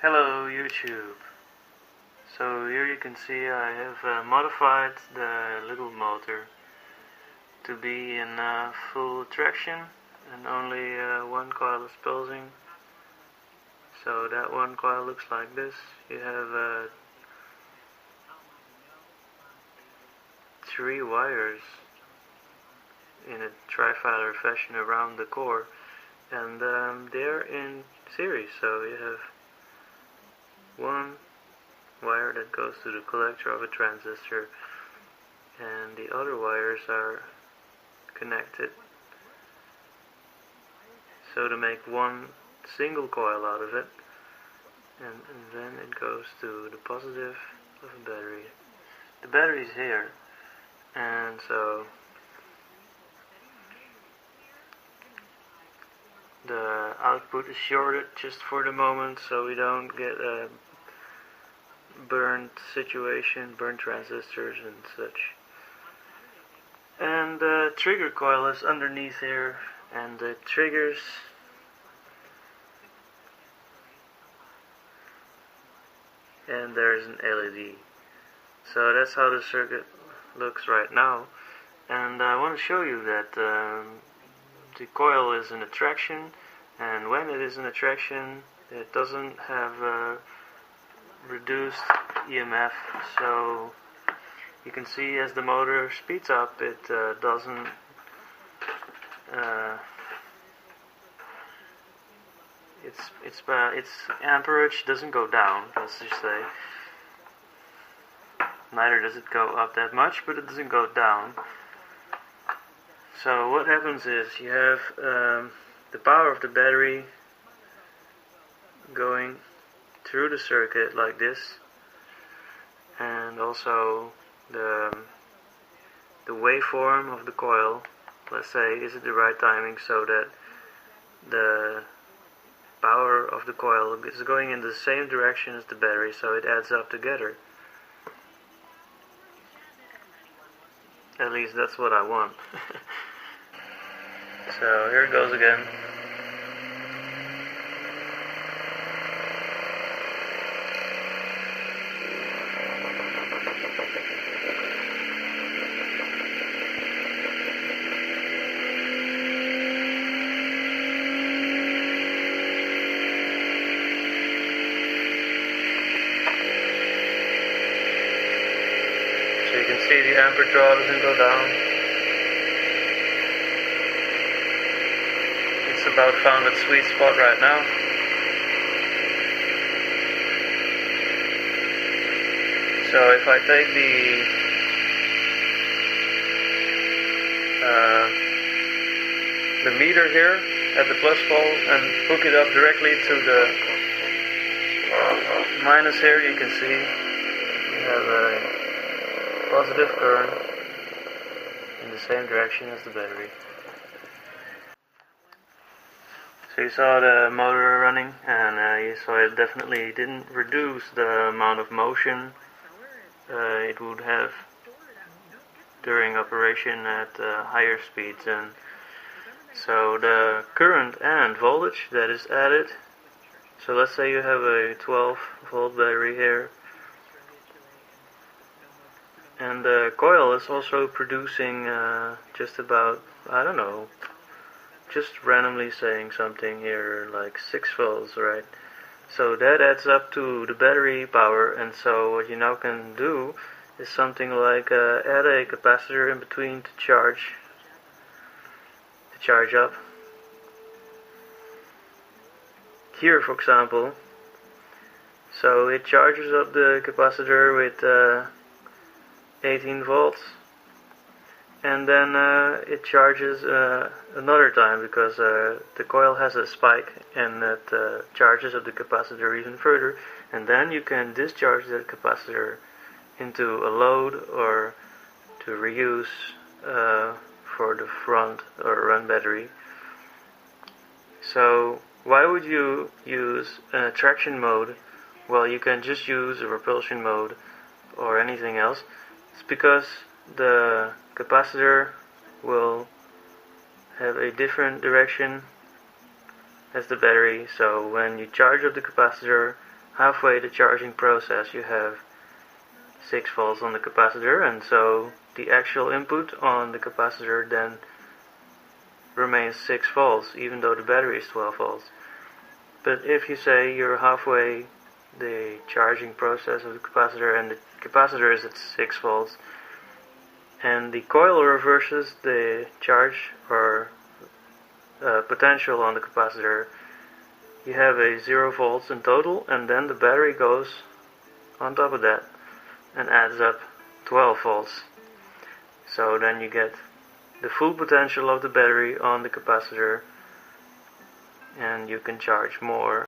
Hello YouTube. So here you can see I have modified the little motor to be in full traction and only one coil is pulsing. So that one coil looks like this. You have 3 wires in a trifilar fashion around the core, and they're in series, so you have one wire that goes to the collector of a transistor and the other wires are connected, so to make one single coil out of it, and then it goes to the positive of the battery. The battery's here, and so the output is shorted just for the moment, so we don't get a burnt situation, burnt transistors and such. And the trigger coil is underneath here, and the triggers and there's an LED. So that's how the circuit looks right now, and I want to show you that the coil is in attraction, and when it is in attraction it doesn't have a reduced EMF, so you can see as the motor speeds up it doesn't its amperage doesn't go down, let's just say. Neither does it go up that much, but it doesn't go down. So what happens is you have the power of the battery going through the circuit like this, and also the waveform of the coil, let's say, is at the right timing so that the power of the coil is going in the same direction as the battery, so it adds up together. At least that's what I want. So here it goes again. So you can see the ampere draw doesn't go down. It's about found its sweet spot right now. So if I take the meter here at the plus pole and hook it up directly to the minus here, you can see we have a positive current in the same direction as the battery. So you saw the motor running, and you saw it definitely didn't reduce the amount of motion it would have during operation at higher speeds. And so the current and voltage that is added, so let's say you have a 12 volt battery here, and the coil is also producing just about, I don't know, just randomly saying something here, like 6 volts, right? So that adds up to the battery power, and so what you now can do is something like add a capacitor in between to charge up. Here, for example, so it charges up the capacitor with 18 volts, and then it charges another time, because the coil has a spike, and that charges up the capacitor even further, and then you can discharge that capacitor into a load or to reuse for the front or run battery. So why would you use an attraction mode? Well, you can just use a repulsion mode or anything else. It's because the capacitor will have a different direction as the battery, so when you charge up the capacitor halfway the charging process you have 6 volts on the capacitor, and so the actual input on the capacitor then remains 6 volts even though the battery is 12 volts. But if you say you're halfway the charging process of the capacitor and the capacitor is at 6 volts and the coil reverses the charge or potential on the capacitor, you have a 0 volts in total, and then the battery goes on top of that and adds up 12 volts. So then you get the full potential of the battery on the capacitor and you can charge more